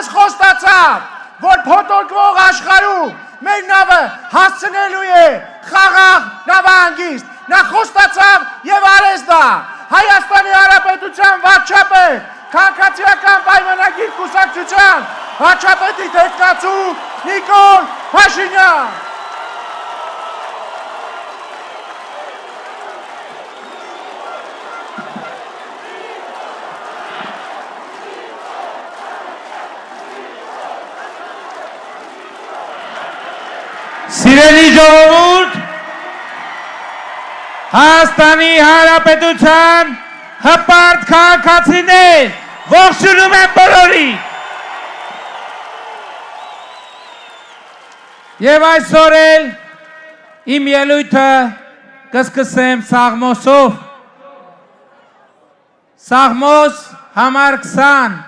Եվս խոստացավ, որ փոթորկվող աշխարհում մեր նավը հասցնելու է խաղաղ նավահանգիստ։ Նա խոստացավ եւ արեց դա։ Հայաստանի Հանրապետության վարչապետ, քաղաքացիական պայմանագիր կուսակցության վարչապետի թեկնածու Նիկոլ Փաշինյան։ Սիրելի ժողովուրդ, Հայաստանի Հանրապետության հպարտ քաղաքացիներ, ողջունում եմ բոլորին։ Եվ այսօր էլ իմ ելույթը կսկսեմ Սաղմոսով։ Սաղմոս համար 20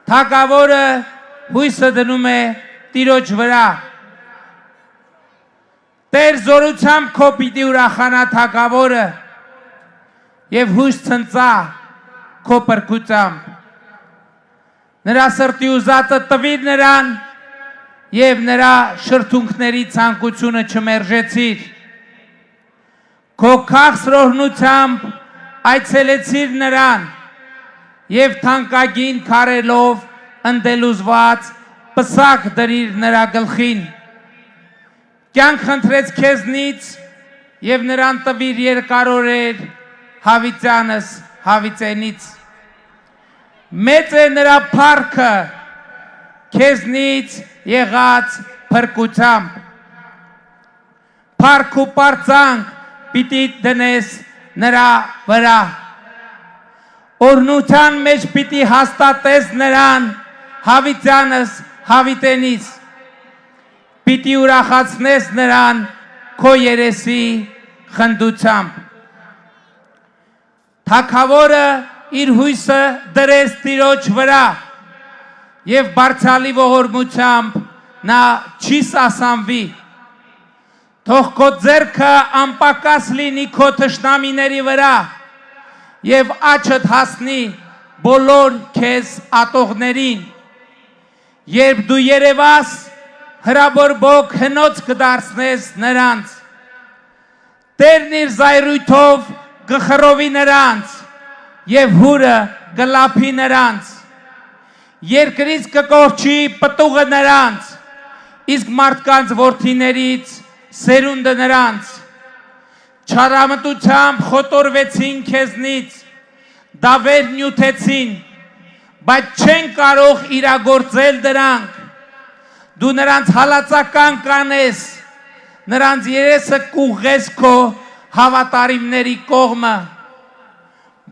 թագավորը հույսը դնում է Տիրոջ վրա։ Տեր զորությամբ քո պիտի ուրախանա թագավորը եւ հույս ցնծա քո պրկությամբ։ Նրա սրտի ուզածը տվիր նրան եւ նրա շրթունքների ցանկությունը չմերժեցիր։ Քո քաղցրօրհնությամբ այցելեցիր նրան եւ թանկագին քարելով ընդելուզված պսակ դրիր նրա գլխին։ Կյանք խնդրեց քեզնից եւ նրան տվիր երկարորեր հավիտյանս հավիտենից։ Մեծ է նրա փառքը քեզնից եղած փրկությամբ։ Փառք ու պարծանք պիտի դնես նրա վրա։ Օրհնության մեջ պիտի հաստատես նրան հավիտյանս հավիտենից։ Պիտի ուրախացնես նրան քո երեսի խնդությամբ։ Թագավորը իր հույսը դրեց Տիրոջ վրա եւ բարձրալի ողորմությամբ նա չի սասանվի։ Թող քո ձեռքը անպակաս լինի քո թշնամիների վրա եւ աչքդ հասնի բոլոր քեզ ատողներին։ Երբ դու երևաս, հրաբորբոք հնոց կդարձնես նրանց։ Տերն իր զայրույթով կխռովի նրանց եւ հուրը կլափի նրանց։ Երկրից կկորչի պտուղը նրանց, իսկ մարդկանց որդիներից սերունդը նրանց։ Չարամտությամբ խոտորվեցին քեզնից, դավեր նյութեցին, բայց չեն կարող իրագործել դրանք։ Դու նրանց հալածական կանես, նրանց երեսը կուղես քո հավատարիմների կողմը։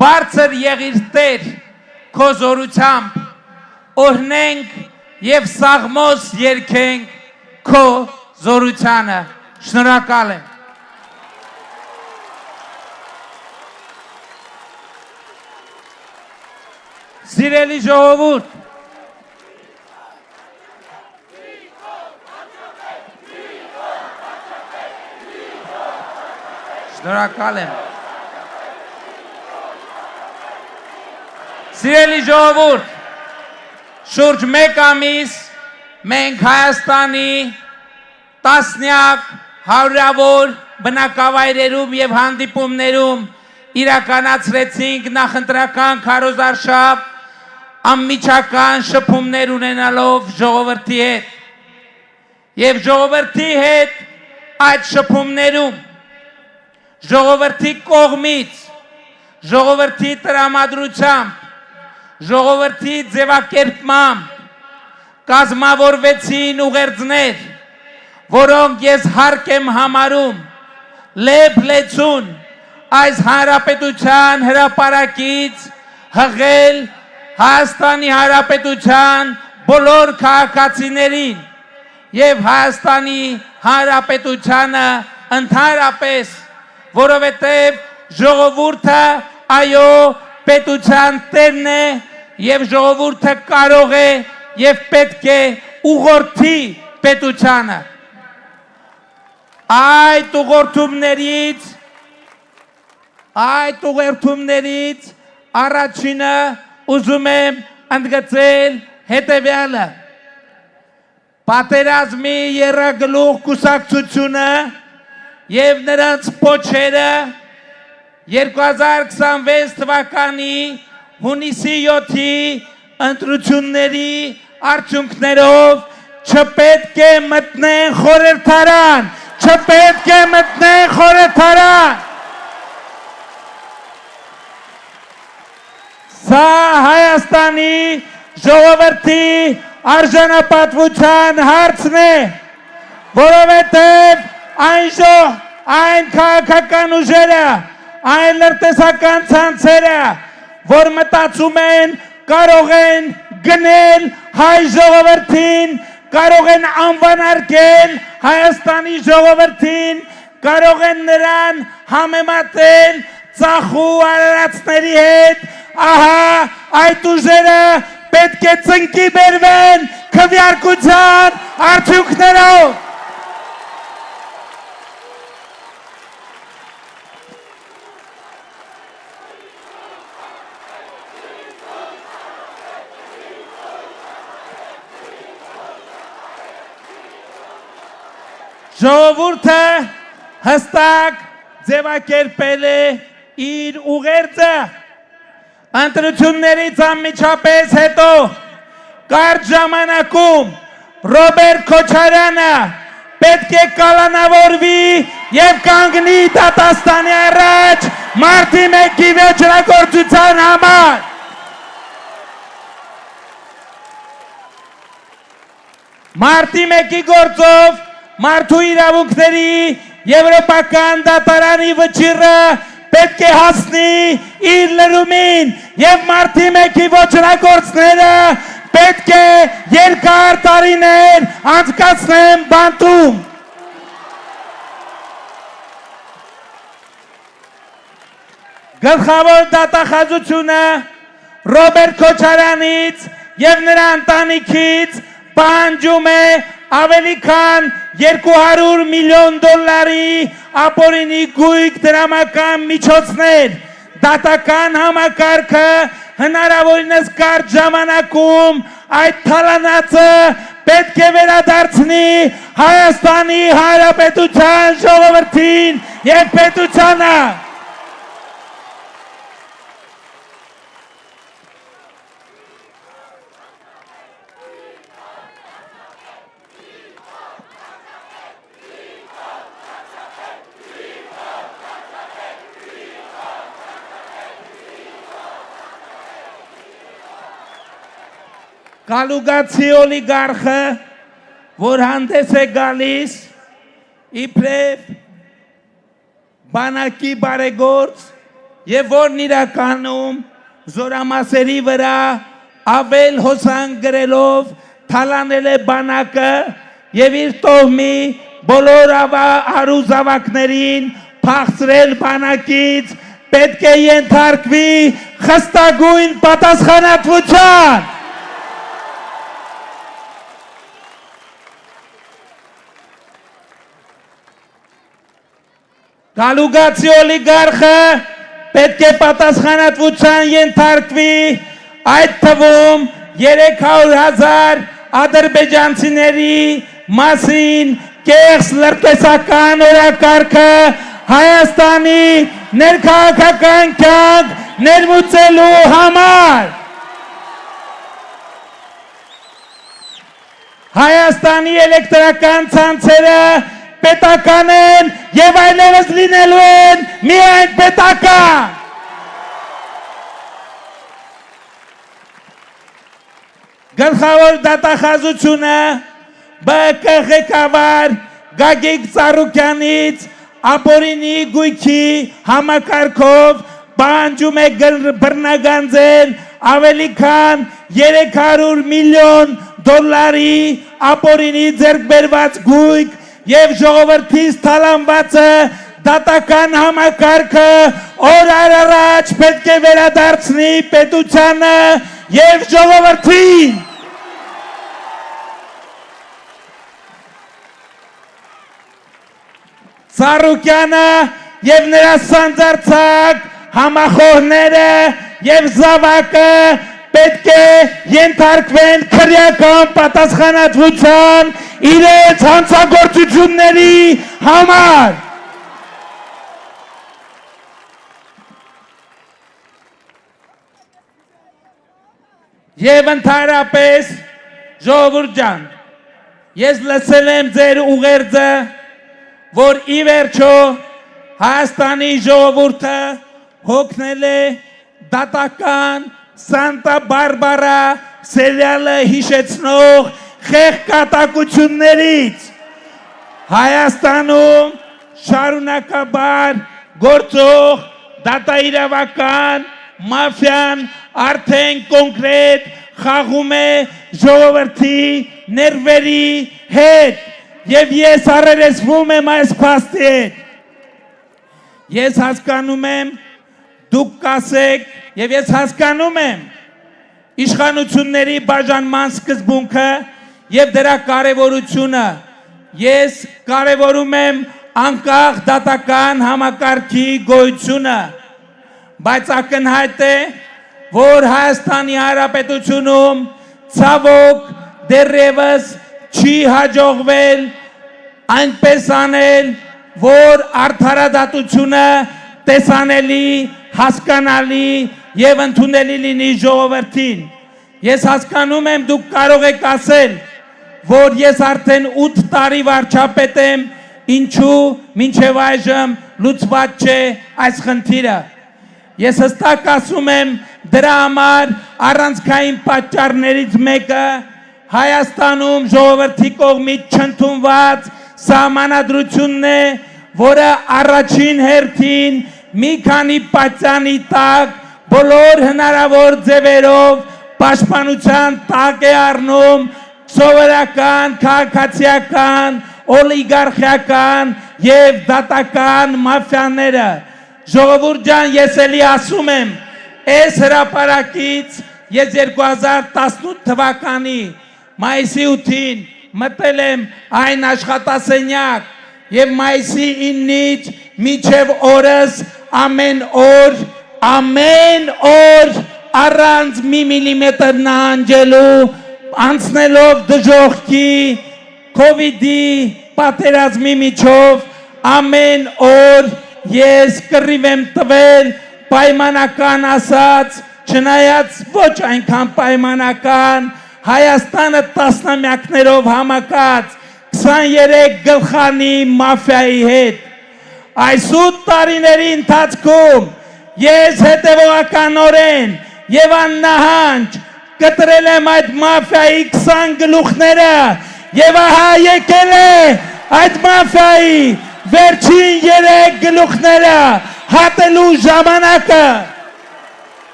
Բարձր եղիր Տեր քո զորությամբ, օրհնենք եւ սաղմոս երգենք քո զորությանը։ Շնորհակալ եմ։ Սիրելի ժողովուրդ, շնորհակալ եմ։ Սիրելի ժողովուրդ, շուրջ մեկ ամիս մենք Հայաստանի տասնյակ հարյուրավոր բնակավայրերում եւ հանդիպումներում իրականացրեցինք նախընտրական քարոզարշավ անմիջական շփումներ ունենալով ժողովրդի հետ եւ ժողովրդի հետ այդ շփումներում ժողովրդի կողմից, ժողովրդի տրամադրությամբ, ժողովրդի ձևակերպմամբ կազմավորվեցին ուղերձներ, որոնք ես հարկ եմ համարում լեփ-լեցուն այս հանրապետության հրապարակից հղել Հայաստանի Հանրապետության բոլոր քաղաքացիներին եւ Հայաստանի Հանրապետությանը ընդհանրապես, որովհետեւ ժողովուրդը այո պետության տերն է եւ ժողովուրդը կարող է եւ պետք է ուղղորդի պետությանը։ Այդ ուղղորդումներից առաջինը ուզում եմ ընդգծել հետևյալը պատերազմի երագլուխ կուսակցությունը եւ նրանց փոչերը 2026 թվականի հունիսի 7-ի ընտրությունների արդյունքներով չպետք է մտնեն խորհրդարան, չպետք է մտնեն խորհրդարան։ Սա Հայաստանի ժողովրդի արժանապատվության հարցն է, որովհետև այն քաղաքական ուժերը, այն լրտեսական ցանցերը, որ մտածում են կարող են գնել հայ ժողովրդին, կարող են անվանարկել Հայաստանի ժողովրդին, կարող են նրան համեմատել ծախու արարածների հետ, ահա այդ ուժերը պետք է ծնկի բերվեն քվեարկության արդյունքներով։ Ժողովուրդը հստակ ձևակերպել է իր ուղերձը ընտրություններից անմիջապես հետո կարճ ժամանակում Ռոբերտ Քոչարյանը պետք է կալանավորվի եւ կանգնի դատաստանի առաջ մարտի 1-ի վեճրագործության համար։ Մարտի 1-ի գործով մարդու իրավունքների եվրոպական դատարանի վճիռը պետք է հասնի իր լրումին եւ մարտի 1-ի ոչրագործները պետք է երկար տարիներ անցկացնեն բանտում։ Գլխավոր դատախազությունը Ռոբերտ Քոչարյանից եւ նրա ընտանիքից պահանջում է ավելի քան 200 միլիոն դոլարի ապօրինի գույք դրամական միջոցներ, դատական համակարգը հնարավորինս կարճ ժամանակում այդ թալանածը պետք է վերադարձնի Հայաստանի Հանրապետության ժողովրդին եւ պետությանը։ Կալուգացի օլիգարխը, որ հանդես է գալիս իբրև բանակի բարեգործ եւ որն իրականում զորամասերի վրա ավել հոսանք գրելով թալանել է բանակը եւ իր տոհմի բոլոր հարուզավակներին փախցրել բանակից, պետք է ենթարկվի խստագույն պատասխանատվության։ Կալուգացի օլիգարխը պետք է պատասխանատվության ենթարկվի, այդ թվում 300,000 ադրբեջանցիների մասին կեղծ լրտեսական օրակարգը Հայաստանի ներքաղաքական կյանք ներմուծելու համար։ Հայաստանի էլեկտրական ցանցերը պետական են եւ այլևս լինելու են միայն պետական։ Գլխավոր դատախազությունը ԲԿ ղեկավար Գագիկ Ծառուկյանից ապօրինի գույքի համակարգով պահանջում է բռնագանձել ավելի քան 300 միլիոն դոլարի ապօրինի ձեռքբերված գույք եւ ժողովրդից թալանվածը դատական համակարգը օր առաջ պետք է վերադարձնի պետությանը եւ ժողովրդին։ Ծառուկյանը եւ նրա սանձարձակ համախոհները եւ զավակը պետք է ենթարկվեն քրեական պատասխանատվության իրենց հանցագործությունների համար։ Եվ ընդհանրապես ժողովուրդ ջան, ես լսել եմ ձեր ուղերձը, որ ի վերջո Հայաստանի ժողովուրդը հոգնել է դատական Սանտա Բարբարա սերիալը հիշեցնող խեղճատակություններից։ Հայաստանում շարունակաբար գործող դատաիրավական մաֆիան արդեն կոնկրետ խաղում է ժողովրդի ներվերի հետ եւ ես առերեսվում եմ այս փաստի հետ։ Ես հասկանում եմ դուք կասեք եւ ես հասկանում եմ իշխանությունների բաժանման սկզբունքը եւ դրա կարեւորությունը։ Ես կարևորում եմ անկախ դատական համակարգի գոյությունը, բայց ակնհայտ է, որ Հայաստանի Հանրապետությունում ցավոք դեռևս չի հաջողվել այնպես անել, որ արդարադատությունը տեսանելի, հասկանալի եւ ընդունելի լինի ժողովրդին։ Ես հասկանում եմ դուք կարող եք ասել, որ ես արդեն 8 տարի վարչապետ եմ, ինչու մինչև այժմ լուծված չէ այս խնդիրը։ Ես հստակ ասում եմ դրա համար առանցքային պատճառներից մեկը Հայաստանում ժողովրդի կողմից չընդունված սահմանադրությունն է, որը առաջին հերթին մի քանի պատճանի տակ բոլոր հնարավոր ձևերով պաշտպանության տակ է առնում սովորական, քաղաքացիական, օլիգարխիական եւ դատական մաֆիաները։ Ժողովուրդ ջան, ես էլի ասում եմ, այս հրապարակից ես 2018 թվականի մայիսի 8-ին մտել եմ այն աշխատասենյակ եւ մայիսի 9-ից մինչև օրս ամեն օր առանց մի միլիմետր նահանջելու անցնելով դժոխքի COVID-ի պատերազմի միջով ամեն օր ես կռիվ եմ տվել պայմանական ասած, չնայած ոչ այնքան պայմանական, Հայաստանը տասնամյակներով համակած 23 գլխանի մաֆիայի հետ։ Այս 8 տարիների ընթացքում ես հետևողականորեն եւ աննահանջ կտրել եմ այդ մաֆիայի 20 գլուխները եւ ահա եկել է այդ մաֆիայի վերջին 3 գլուխները հատելու ժամանակը։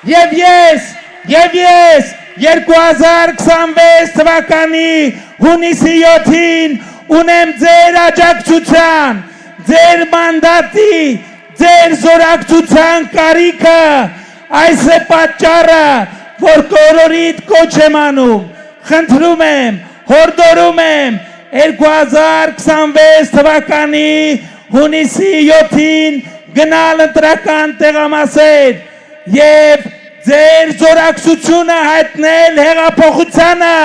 Եվ ես 2026 թվականի հունիսի 7-ին ունեմ ձեր աջակցության, ձեր մանդատի, ձեր զորակցության կարիքը, այս է պատճառը, որ կորորիդ կոչ եմ անում, խնդրում եմ, հորդորում եմ 2026 թվականի հունիսի 7-ին գնալ ընտրական տեղամասեր եւ ձեր զորակցությունը հայտնել հեղափոխությանը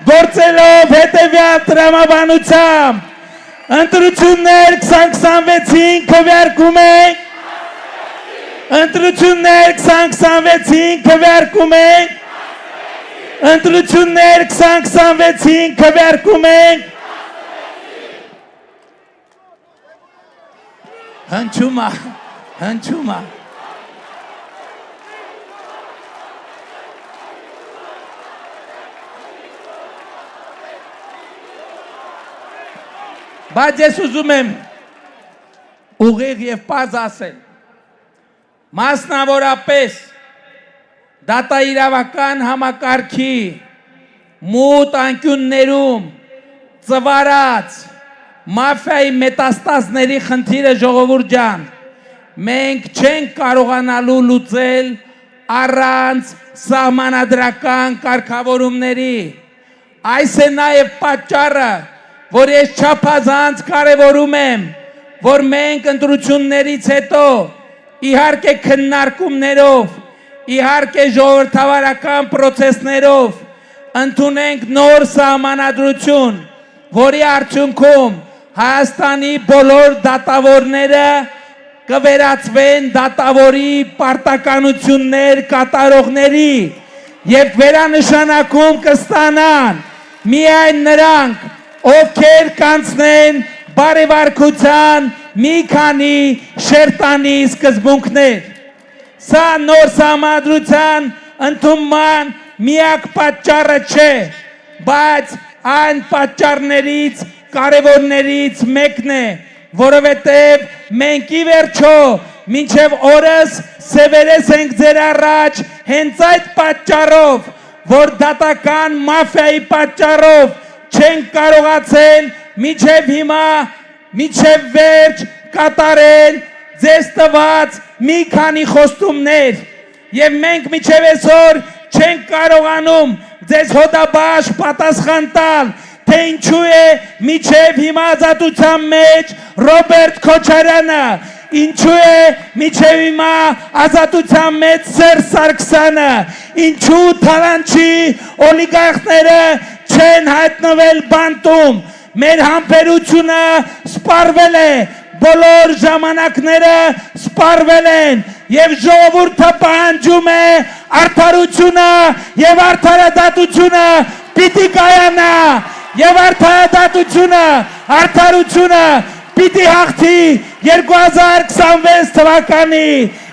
գործելով հետևյալ տրամաբանությամբ ընտրություններ 2026-ին քվեարկում ենք ընտրություններ 2026-ին քվեարկում ենք ընտրություններ 2026-ին քվեարկում ենք հնչում է բայց ես ուզում եմ ուղիղ եւ պարզ ասել մասնավորապես դատաիրավական համակարգի մութ անկյուններում ծվարած մաֆիայի մետաստազների խնդիրը ժողովուրդ ջան մենք չենք կարողանալու լուծել առանց սահմանադրական կարգավորումների այս է նաեւ պատճառը որ ես չափազանց կարևորում եմ, որ մենք ընտրություններից հետո իհարկե քննարկումներով իհարկե ժողովրդավարական process-ներով ընդունենք նոր սահմանադրություն, որի արդյունքում Հայաստանի բոլոր դատավորները կվերածվեն դատավորի պարտականություններ կատարողների եւ վերանշանակում կստանան միայն նրանք, ովքեր կանցնեն բարեվարկության մի քանի շերտանի սկզբունքներ։ Սա նոր սահմանադրության ընդունման միակ պատճառը չէ, բայց այն պատճառներից կարևորներից մեկն է, որովհետև մենք ի վերջո մինչև օրս սևերես ենք ձեր առաջ հենց այդ պատճառով, որ դատական մաֆիայի պատճառով չենք կարողացել մինչև հիմա, մինչև վերջ կատարել ձեզ տված մի քանի խոստումներ եւ մենք մինչև այսօր չենք կարողանում ձեզ հոդաբաş պատասխան տալ, թե ինչու է մինչև հիմա ազատության մեջ Ռոբերտ Քոչարյանը, ինչու է մինչև հիմա ազատության մեջ Սերժ Սարգսյանը, ինչու Թալանչի օլիգարխները չեն հայտնվել բանտում, մեր համբերությունը սպառվել է, բոլոր ժամանակները սպառվել են եւ ժողովուրդը պահանջում է արդարությունը եւ արդարադատությունը պիտի կայանա եւ արդարությունը պիտի հաղթի 2026 թվականի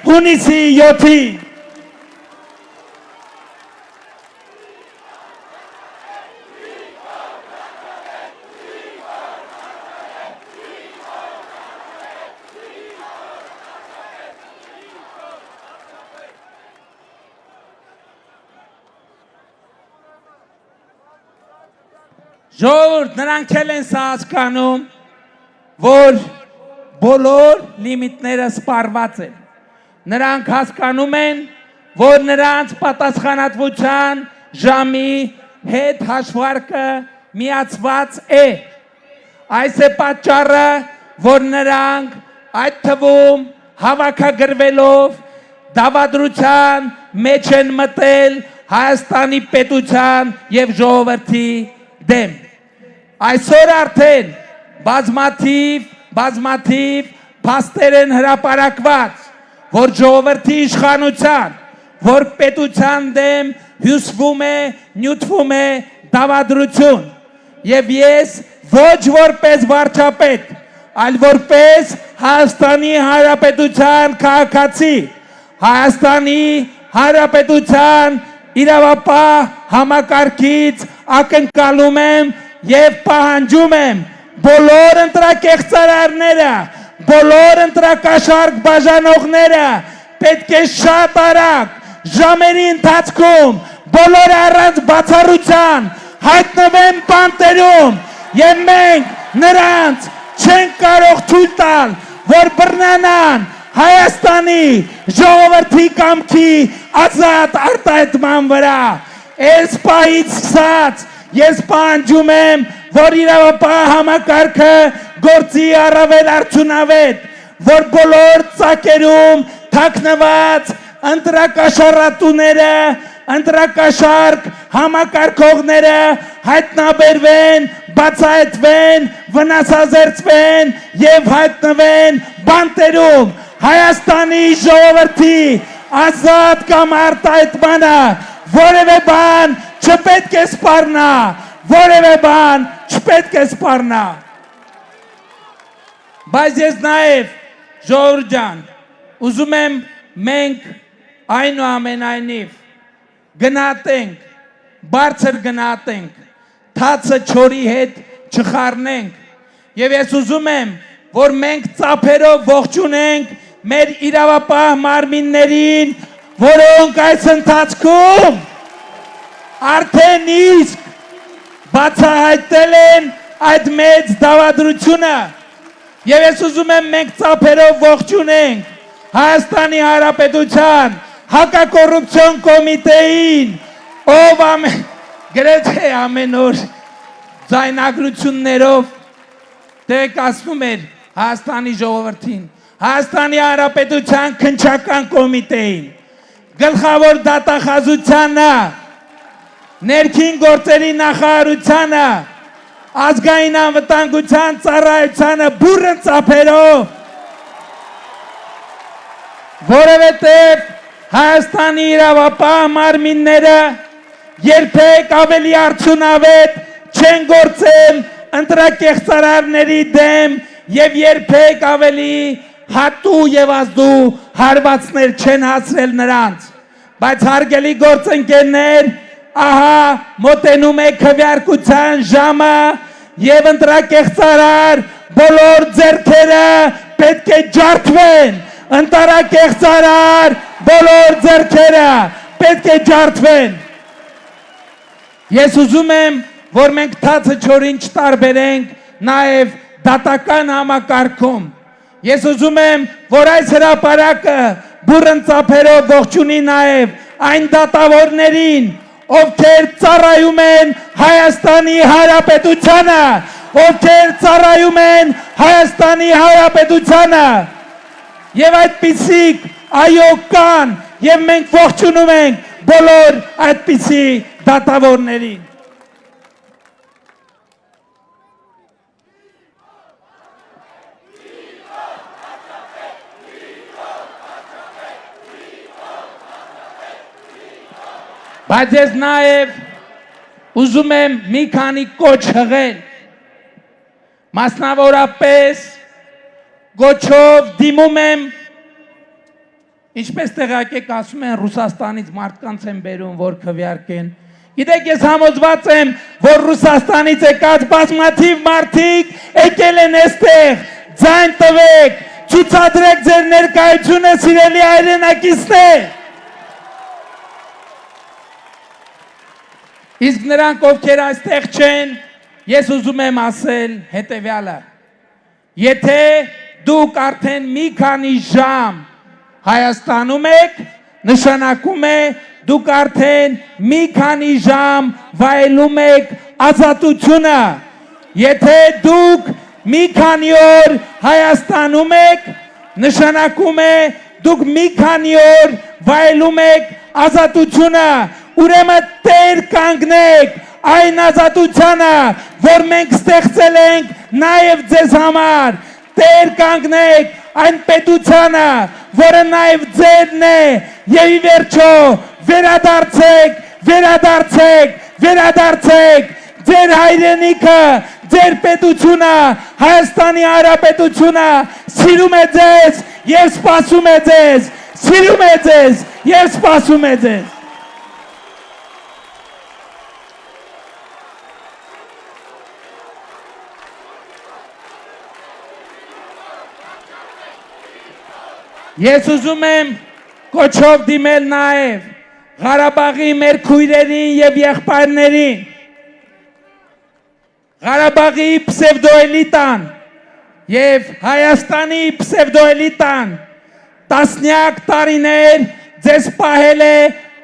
հունիսի 7-ին։ Ժողովուրդ, նրանք էլ են սա հասկանում, որ բոլոր լիմիտները սպառված են։ Նրանք հասկանում են, որ նրանց պատասխանատվության ժամի հետ հաշվարկը միացված է։ Այս է պատճառը, որ նրանք այդ թվում հավաքագրվելով դավադրության մեջ են մտել Հայաստանի պետության եւ ժողովրդի դեմ։ Այսօր արդեն բազմաթիվ փաստեր են հրապարակված, որ ժողովրդի իշխանության, որ պետության դեմ հյուսվում է, նյութվում է դավադրություն։ Եվ ես ոչ որպես վարչապետ, այլ որպես Հայաստանի Հանրապետության քաղաքացի, Հայաստանի Հանրապետության իրավապահ համակարգից ակնկալում եմ եւ պահանջում եմ բոլոր ընտրակեղծարարները, բոլոր ընտրակաշարք բաժանողները պետք է շատ արագ ժամերի ընթացքում բոլորը առանց բացառության հայտնվեն բանտերում եւ մենք նրանց չենք կարող թույլ տալ, որ բռնանան Հայաստանի ժողովրդի կամքի ազատ արտահայտման վրա։ Այս պահից սկսած ես պահանջում եմ, որ իրավապահ համակարգը գործի առավել արդյունավետ, որ բոլոր ծակերում թաքնված ընտրակաշառատուները, ընտրակաշարք համակարգողները հայտնաբերվեն, բացահայտվեն, վնասազերծվեն եւ հայտնվեն բանտերում։ Հայաստանի ժողովրդի ազատ կամ արտահայտմանը որևէ բան չպետք է սպառնա, որևէ բան չպետք է սպառնա։ Բայց ես նաև ժողովուրդ ջան, ուզում եմ մենք այնուամենայնիվ գնահատենք, բարձր գնահատենք, թացը չորի հետ չխառնենք եւ ես ուզում եմ, որ մենք ծափերով ողջունենք մեր իրավապահ մարմիններին, որոնք այս ընթացքում արդեն իսկ բացահայտել են այդ մեծ դավադրությունը եւ ես ուզում եմ մենք ծափերով ողջունենք Հայաստանի Հանրապետության հակակոռուպցիոն կոմիտեին, ով գրեթե ամեն օր ձայնագրություններով տեղեկացնում էր Հայաստանի ժողովրդին, Հայաստանի Հանրապետության քննչական կոմիտեին, գլխավոր դատախազությանը, ներքին գործերի նախարարությանը, ազգային անվտանգության ծառայությանը բուռն ծափերով, որովհետև Հայաստանի իրավապահ մարմինները երբեք ավելի արդյունավետ չեն գործել ընտրակեղծարարների դեմ եւ երբեք ավելի հատու եւ ազդու հարվածներ չեն հասրել նրանց, բայց հարգելի գործընկերներ, ահա մոտենում է քվեարկության ժամը եւ ընտրակեղծարար բոլոր ձեռքերը պետք է ջարդվեն, ընտրակեղծարար բոլոր ձեռքերը պետք է ջարդվեն։ Ես ուզում եմ, որ մենք թացը չորին չտարբերենք նաև դատական համակարգում։ Ես ուզում եմ, որ այս հրապարակը բուռն ծափերով ողջունի նաև այն դատավորներին, ովքեր ծառայում են Հայաստանի Հանրապետությանը, ովքեր ծառայում են Հայաստանի Հանրապետությանը։ Եվ այդպիսիք այո կան, եւ մենք ողջունում ենք բոլոր այդպիսի դատավորներին։ Բայց ես նաև ուզում եմ մի քանի կոչ հղել, մասնավորապես գոչով դիմում եմ, ինչպես տեղյակ ասում են Ռուսաստանից մարդկանց են բերում, որ քվեարկեն։ Գիտեք, ես համոզված եմ, որ Ռուսաստանից եկած բազմաթիվ մարդիկ եկել են այստեղ, ձայն տվեք, ցուցադրեք ձեր ներկայությունը, սիրելի հայրենակիցներ։ Իսկ նրանք, ովքեր այստեղ չեն, ես ուզում եմ ասել հետևյալը. Եթե դուք արդեն մի քանի ժամ Հայաստանում եք, նշանակում է դուք արդեն մի քանի ժամ վայելում եք ազատությունը։ Եթե դուք մի քանի օր Հայաստանում եք, նշանակում է դուք մի քանի օր վայելում եք ազատությունը։ Ուրեմն տեր կանգնեք այն ազատությանը, որ մենք ստեղծել ենք նաև ձեզ համար։ Տեր կանգնեք այն պետությանը, որը նաև ձերն է, եւ ի վերջո վերադարձեք ձեր հայրենիքը, ձեր պետությունը, Հայաստանի Հանրապետությունը սիրում է ձեզ եւ սպասում է ձեզ, սիրում է ձեզ եւ սպասում է ձեզ։ Ես ուզում եմ կոչով դիմել նաև Ղարաբաղի մեր քույրերին եւ եղբայրներին, Ղարաբաղի պսևդոէլիտան եւ Հայաստանի պսևդոէլիտան տասնյակ տարիներ ձեզ պահել է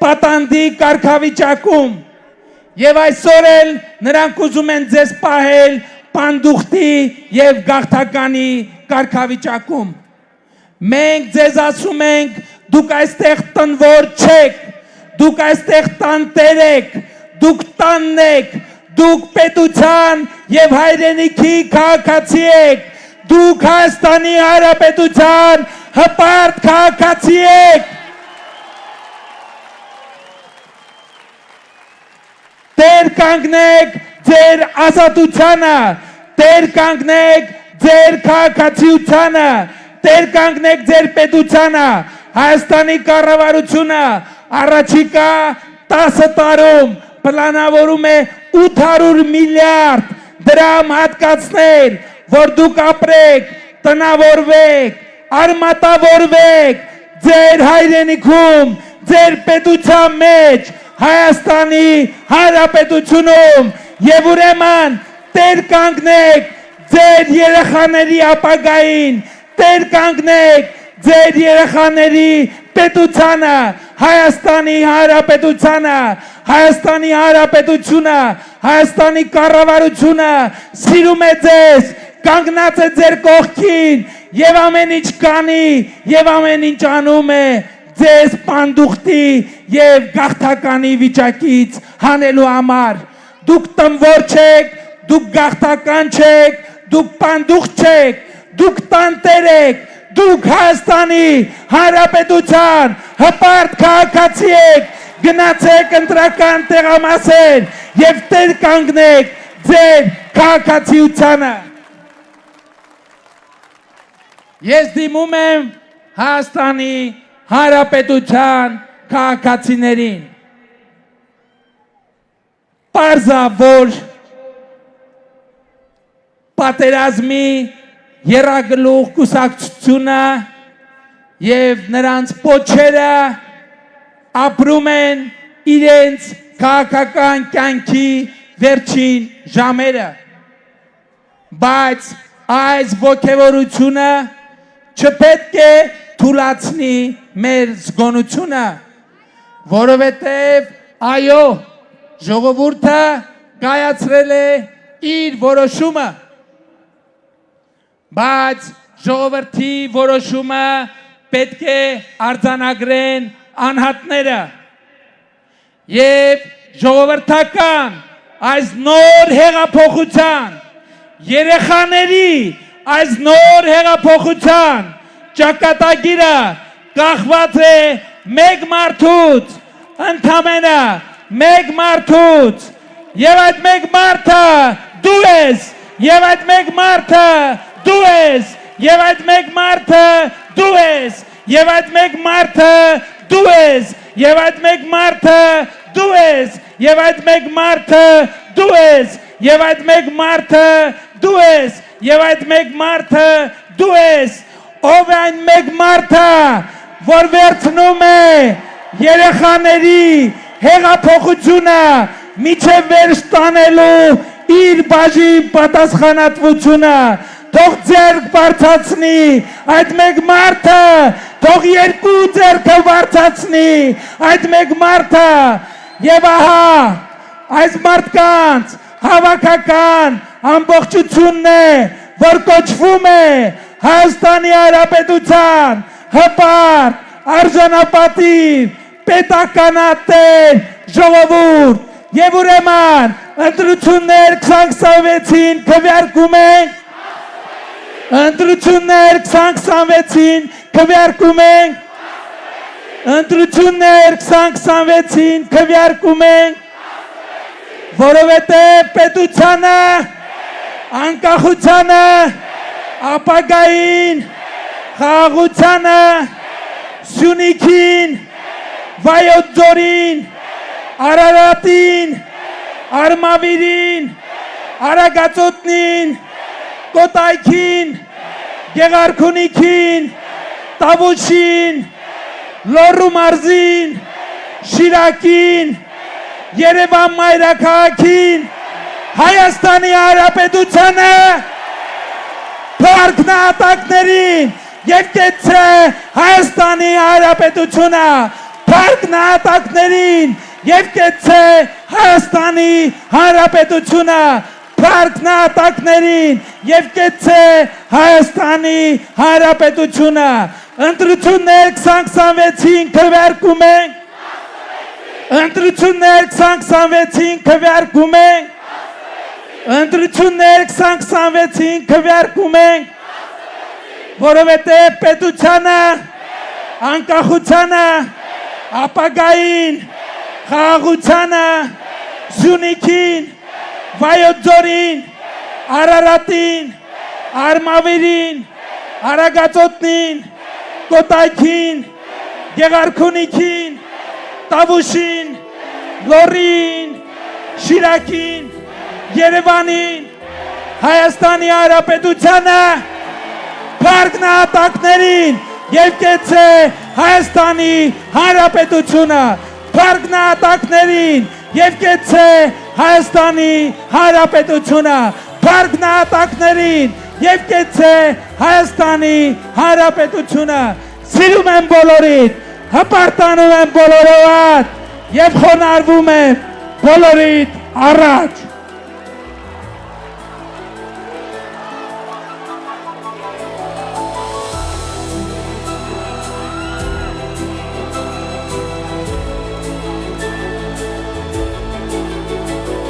պատանդի կարգավիճակում եւ այսօր էլ նրանք ուզում են ձեզ պահել պանդուխտի եւ գաղթականի կարգավիճակում։ Մենք ձեզ ասում ենք, դուք այստեղ տնվոր չեք, դուք այստեղ տանտեր եք, դուք տանն եք, դուք պետության եւ հայրենիքի քաղաքացի եք, դուք Հայաստանի Հանրապետության հպարտ քաղաքացի եք։ Տեր կանգնեք ձեր ազատությանը, տեր կանգնեք ձեր քաղաքացիությանը, տեր կանգնեք ձեր պետությանը, Հայաստանի կառավարությունը առաջիկա 10 տարում պլանավորում է 800 միլիարդ դրամ հատկացնել, որ դուք ապրեք, տնավորվեք, արմատավորվեք ձեր հայրենիքում, ձեր պետության մեջ, Հայաստանի Հանրապետությունում եւ ուրեմն տեր կանգնեք ձեր երեխաների ապագային, տեր կանգնեք ձեր երեխաների պետությանը, Հայաստանի Հանրապետությանը, Հայաստանի Հանրապետությունը, Հայաստանի կառավարությունը սիրում է ձեզ, կանգնած է ձեր կողքին եւ ամեն ինչ կանի եւ ամեն ինչ անում է ձեզ պանդուխտի եւ գաղթականի վիճակից հանելու համար։ Դուք տնվոր չեք, դուք գաղթական չեք, դուք պանդուխտ չեք, դուք տանտեր եք, դուք Հայաստանի Հանրապետության հպարտ քաղաքացի եք, գնացեք ընտրական տեղամասեր եւ տեր կանգնեք ձեր քաղաքացիությանը։ Ես դիմում եմ Հայաստանի Հանրապետության քաղաքացիներին։ Պարզավոր պատերազմի երագլուխ կուսակցությունը եւ նրանց պոչերը ապրում են իրենց քաղաքական կյանքի վերջին ժամերը, բայց այս ոգևորությունը չպետք է թուլացնի մեր զգոնությունը, որովհետև այո, ժողովուրդը կայացրել է իր որոշումը, բայց ժողովրդի որոշումը պետք է արձանագրեն անհատները եւ ժողովրդական այս նոր հեղափոխության երեխաների այս նոր հեղափոխության ճակատագիրը կախված է մեկ մարդուց, ընդամենը մեկ մարդուց, եւ այդ մեկ մարդը դու ես, եւ այդ մեկ մարդը դու ես, եւ այդ մեկ մարդը դու ես, եւ այդ մեկ մարդը դու ես, եւ այդ մեկ մարդը դու ես, եւ այդ մեկ մարդը դու ես, եւ այդ մեկ մարդը դու ես, եւ այդ մեկ մարդը դու ես, ով է այն մեկ մարդը, որ վերցնում է երեխաների հեղափոխությունը միջև վերջ տանելու իր բաժին պատասխանատվությունը, թող ձեռք բարձրացնի այդ մեկ մարդը, թող երկու ձեռքը բարձրացնի այդ մեկ մարդը, եւ ահա այս մարդկանց հավաքական ամբողջությունն է, որ կոչվում է Հայաստանի Հանրապետության հպարտ, արժանապատիվ, պետականատեր ժողովուրդ, եւ ուրեմն ընտրություններ 2026-ին քվեարկում ենք, ընտրություններ 2026-ին քվեարկում ենք, ընտրություններ 2026-ին քվեարկում ենք, որովհետեւ պետությանը, անկախությանը, ապագային, խաղաղությանը, Սյունիքին, Վայոց ձորին, Արարատին, Արմավիրին, Արագածոտնին, Կոտայքին, Գեղարքունիքին, Տավուշին, Լոռու մարզին, Շիրակին, Երևան մայրաքաղաքին, Հայաստանի Հանրապետությանը, փառք նահատակներին եւ կեցցե Հայաստանի Հանրապետությունը, փառք նահատակներին եւ կեցցե Հայաստանի Հանրապետությունը, փառք նահատակներին եւ կեցցե Հայաստանի Հանրապետությունը, ընտրություններ 2026-ին քվեարկում ենք, ընտրություններ 2026-ին քվեարկում ենք, ընտրություններ 2026-ին քվեարկում ենք, որովհետև պետությանը, անկախությանը, ապագային, խաղաղությանը, Սյունիքին, Վայոց ձորին, Արարատին, Արմավիրին, Արագածոտնին, Կոտայքին, Գեղարքունիքին, Տավուշին, Լոռին, Շիրակին, Երևանին, Հայաստանի Հանրապետությանը, փառք նահատակներին եւ կեցցե Հայաստանի Հանրապետությունը, փառք նահատակներին եւ կեցցե Հայաստանի Հանրապետությունը, փառք նահատակներին եւ կեցցե Հայաստանի Հանրապետությունը, սիրում եմ բոլորիդ, հպարտանում եմ բոլորովդ եւ խոնարհվում եմ բոլորիդ առաջ։